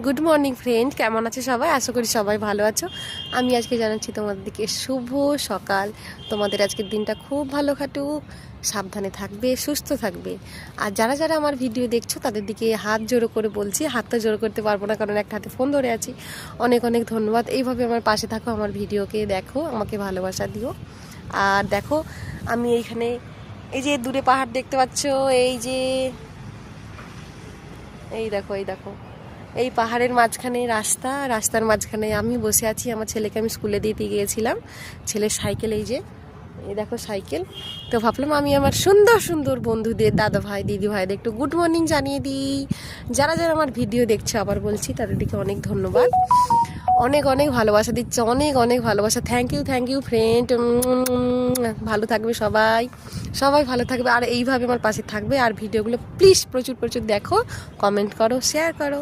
Good morning friend, কেমন আছে সবাই? আশা করি সবাই ভালো আছো। আমি আজকে জানাচ্ছি তোমাদেরকে শুভ সকাল। তোমাদের আজকের দিনটা খুব ভালো কাটুক, সাবধানে থাকবে, সুস্থ থাকবে। আর যারা যারা আমার ভিডিও দেখছো তাদের দিকে হাত জোড়ো করে বলছি, হাতটা জোড়ো করতে পারবো না কারণ একটা হাতে ফোন ধরে আছি। অনেক অনেক ধন্যবাদ, এইভাবে আমার পাশে থাকো, আমার ভিডিওকে দেখো, আমাকে ভালোবাসা দিও। আর দেখো, আমি এইখানে এই যে দূরে পাহাড় দেখতে পাচ্ছ, এই দেখো, এই পাহাড়ের মাঝখানে রাস্তার মাঝখানে আমি বসে আছি। আমার ছেলেকে আমি স্কুলে দিতে গিয়েছিলাম, ছেলের সাইকেল এই দেখো সাইকেল। তো ভাবলাম আমি আমার সুন্দর সুন্দর বন্ধুদের, দাদা ভাই দিদি ভাইদের একটু গুড মর্নিং জানিয়ে দিই। যারা যারা আমার ভিডিও দেখছে আবার বলছি তাদের দিকে অনেক ধন্যবাদ, অনেক অনেক ভালোবাসা দিচ্ছে, অনেক অনেক ভালোবাসা। Thank you friend. ভালো থাকবে সবাই, সবাই ভালো থাকবে আর এইভাবে আমার পাশে থাকবে। আর ভিডিওগুলো প্লিজ প্রচুর প্রচুর দেখো, কমেন্ট করো, শেয়ার করো।